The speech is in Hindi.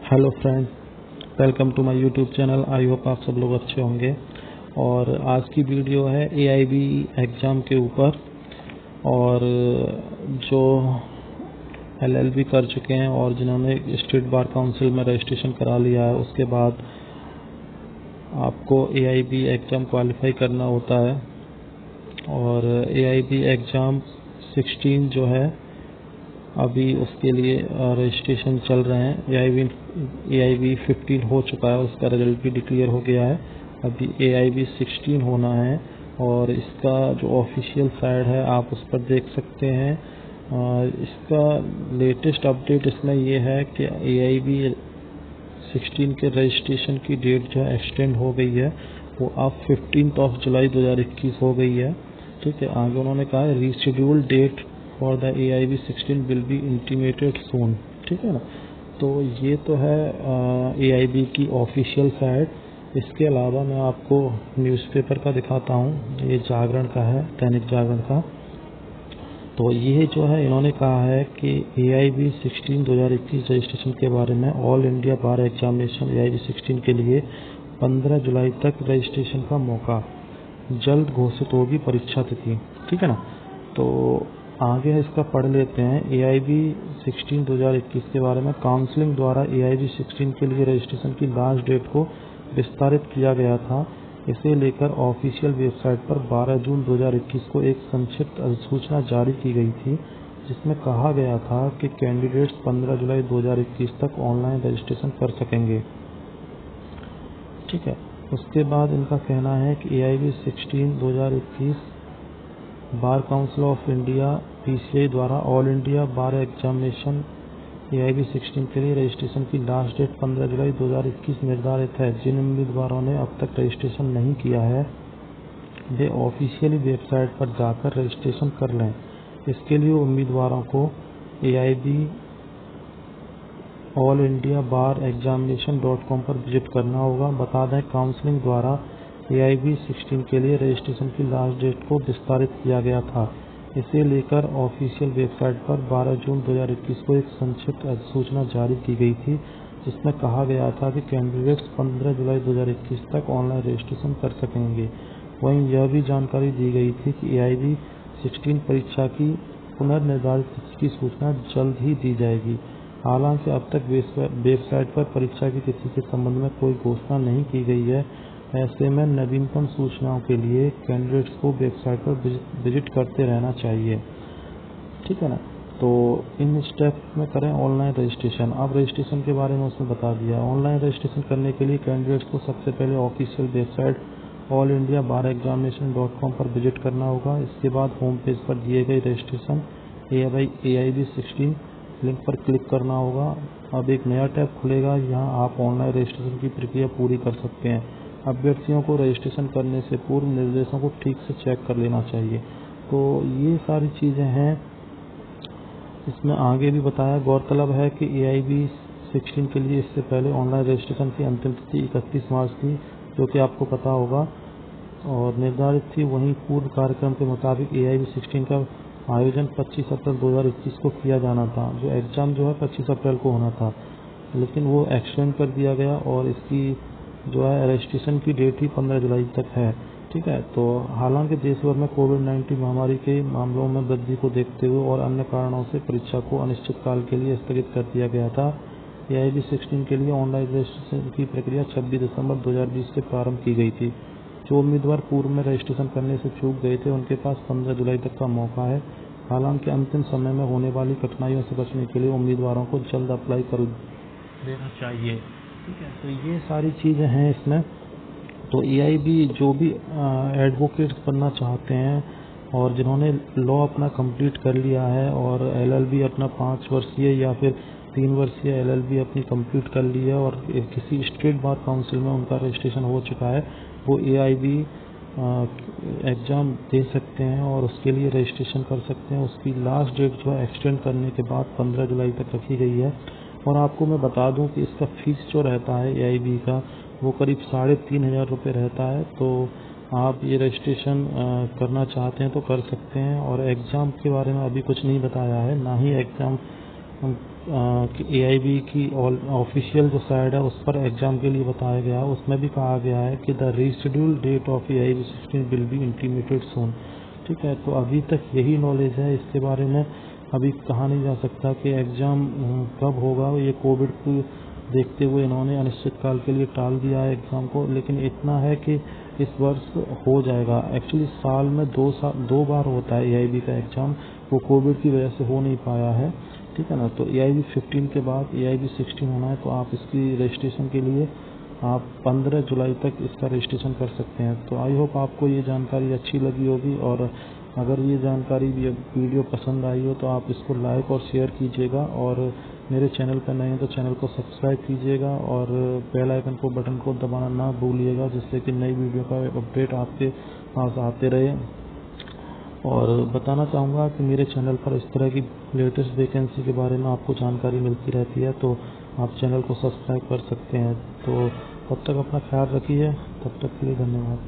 Hello friend, welcome to my YouTube channel. I hope आप सब लोग अच्छे होंगे। और आज की वीडियो है AIB एग्ज़ाम के ऊपर। और जो LLB कर चुके हैं और जिन्होंने स्टेट बार काउंसिल में रजिस्ट्रेशन करा लिया है, उसके बाद आपको AIB एग्ज़ाम क्वालिफाई करना होता है। और AIB एग्ज़ाम 16 जो है अभी उसके लिए रजिस्ट्रेशन चल रहे हैं। AIB 15 हो चुका है, उसका रिजल्ट भी डिक्लेयर हो गया है। अभी AIB 16 होना है और इसका जो ऑफिशियल साइट है आप उस पर देख सकते हैं। इसका लेटेस्ट अपडेट इसमें ये है कि AIB 16 के रजिस्ट्रेशन की डेट जो है एक्सटेंड हो गई है, वो अब 15 जुलाई 2021 हो गई है। ठीक है, आगे उन्होंने कहा है reschedule date for the AIB 16 will be intimated soon. ठीक है ना, तो ये तो है AIB की ऑफिशियल साइट। इसके अलावा मैं आपको न्यूज़पेपर का दिखाता हूँ। ये जागरण का है, दैनिक जागरण का। तो ये जो है इन्होंने कहा है कि AIB 16 2021 रजिस्ट्रेशन के बारे में ऑल इंडिया बार एग्जामिनेशन AIB 16 के लिए 15 जुलाई तक रजिस्ट्रेशन का मौका, जल्द घोषित होगी परीक्षा तिथि। ठीक है ना, तो आगे इसका पढ़ लेते हैं। AIB 16 2021 के बारे में काउंसलिंग द्वारा AIB 16 के लिए रजिस्ट्रेशन की लास्ट डेट को विस्तारित किया गया था। इसे लेकर ऑफिशियल वेबसाइट पर 12 जून 2021 को एक संक्षिप्त अधिसूचना जारी की गई थी, जिसमें कहा गया था कि कैंडिडेट्स 15 जुलाई 2021 तक ऑनलाइन रजिस्ट्रेशन कर सकेंगे। ठीक है, उसके बाद इनका कहना है कि AIB 16 2021 bar council of India PCI द्वारा ऑल इंडिया बार एग्जामिनेशन AIB 16 के लिए रजिस्ट्रेशन की लास्ट डेट 15 जुलाई 2021 निर्धारित है। जिन उम्मीदवारों ने अब तक रजिस्ट्रेशन नहीं किया है, वे ऑफिशियली वेबसाइट पर जाकर रजिस्ट्रेशन कर लें। इसके लिए उम्मीदवारों को AIB ऑल इंडिया बार एग्जामिनेशन.com पर विजिट करना होगा। बता दें, काउंसलिंग द्वारा AIB 16 के लिए रजिस्ट्रेशन की लास्ट डेट को विस्तारित किया गया था। इसे लेकर ऑफिशियल वेबसाइट पर 12 जून 2021 को एक संक्षिप्त अधिसूचना जारी की गई थी, जिसमें कहा गया था कि कैंडिडेट्स 15 जुलाई 2021 तक ऑनलाइन रजिस्ट्रेशन कर सकेंगे। वहीं यह भी जानकारी दी गई थी कि AIB 16 परीक्षा की पुनर्निर्धारित तिथि की सूचना जल्द ही दी जाएगी। हालांकि अब तक वेबसाइट पर परीक्षा की तिथि के संबंध में कोई घोषणा नहीं की गई है। ऐसे में नवीनतम सूचनाओं के लिए कैंडिडेट्स को वेबसाइट पर विजिट करते रहना चाहिए। ठीक है ना, तो इन स्टेप में करें ऑनलाइन रजिस्ट्रेशन। अब रजिस्ट्रेशन के बारे में उसने बता दिया। ऑनलाइन रजिस्ट्रेशन करने के लिए कैंडिडेट्स को सबसे पहले official website All India Bar एग्जामिनेशन.com पर विजिट करना होगा। इसके बाद होम पेज पर दिए गए रजिस्ट्रेशन AIB 16 लिंक पर क्लिक करना होगा। अब एक नया टैब खुलेगा, यहाँ आप ऑनलाइन रजिस्ट्रेशन की प्रक्रिया पूरी कर सकते हैं। अभ्यर्थियों को रजिस्ट्रेशन करने से पूर्व निर्देशों को ठीक से चेक कर लेना चाहिए। तो ये सारी चीज़ें हैं। इसमें आगे भी बताया, गौरतलब है कि AIB 16 के लिए इससे पहले ऑनलाइन रजिस्ट्रेशन की अंतिम तिथि 31 मार्च थी, जो कि आपको पता होगा और निर्धारित थी। वहीं पूर्व कार्यक्रम के मुताबिक AIB 16 का आयोजन 25 अप्रैल 2021 को किया जाना था। जो एग्ज़ाम जो है 25 अप्रैल को होना था, लेकिन वो एक्सटेंड कर दिया गया और इसकी जो है रजिस्ट्रेशन की डेट ही 15 जुलाई तक है। ठीक है, तो हालांकि देश भर में कोविड-19 महामारी के मामलों में वृद्धि को देखते हुए और अन्य कारणों से परीक्षा को अनिश्चित काल के लिए स्थगित कर दिया गया था। AIB 16 के लिए ऑनलाइन रजिस्ट्रेशन की प्रक्रिया 26 दिसंबर 2020 से प्रारंभ की गई थी। जो उम्मीदवार पूर्व में रजिस्ट्रेशन करने से चूक गए थे, उनके पास 15 जुलाई तक का मौका है। हालांकि अंतिम समय में होने वाली कठिनाइयों से बचने के लिए उम्मीदवारों को जल्द अप्लाई कर देना चाहिए। ठीक है, तो ये सारी चीज़ें हैं इसमें। तो AIB जो भी एडवोकेट बनना चाहते हैं और जिन्होंने लॉ अपना कंप्लीट कर लिया है और LLB अपना 5 वर्षीय या फिर 3 वर्षीय LLB अपनी कंप्लीट कर ली है और किसी स्टेट बार काउंसिल में उनका रजिस्ट्रेशन हो चुका है, वो AIB एग्ज़ाम दे सकते हैं और उसके लिए रजिस्ट्रेशन कर सकते हैं। उसकी लास्ट डेट जो है एक्सटेंड करने के बाद 15 जुलाई तक रखी गई है। और आपको मैं बता दूं कि इसका फीस जो रहता है AIB का, वो करीब 3,500 रुपये रहता है। तो आप ये रजिस्ट्रेशन करना चाहते हैं तो कर सकते हैं। और एग्ज़ाम के बारे में अभी कुछ नहीं बताया है, ना ही एग्ज़ाम कि AIB की ऑफिशियल जो साइट है उस पर एग्ज़ाम के लिए बताया गया, उसमें भी कहा गया है कि the reschedule date of AIB 16 will be intimated soon. ठीक है, तो अभी तक यही नॉलेज है, इसके बारे में अभी कहा नहीं जा सकता कि एग्ज़ाम कब होगा। ये कोविड को देखते हुए इन्होंने अनिश्चितकाल के लिए टाल दिया है एग्ज़ाम को, लेकिन इतना है कि इस वर्ष हो जाएगा। एक्चुअली साल में दो बार होता है AIB का एग्ज़ाम, वो कोविड की वजह से हो नहीं पाया है। ठीक है ना, तो AIB 15 के बाद AIB 16 होना है, तो आप इसकी रजिस्ट्रेशन के लिए आप 15 जुलाई तक इसका रजिस्ट्रेशन कर सकते हैं। तो आई होप आपको ये जानकारी अच्छी लगी होगी, और अगर ये जानकारी वीडियो पसंद आई हो तो आप इसको लाइक और शेयर कीजिएगा, और मेरे चैनल पर नए हैं तो चैनल को सब्सक्राइब कीजिएगा, और बेल आइकन को बटन को दबाना ना भूलिएगा, जिससे कि नई वीडियो का अपडेट आपके पास आते रहे। और बताना चाहूँगा कि मेरे चैनल पर इस तरह की लेटेस्ट वैकेंसी के बारे में आपको जानकारी मिलती रहती है, तो आप चैनल को सब्सक्राइब कर सकते हैं। तो तब तक अपना ख्याल रखिए, तब तक के लिए धन्यवाद।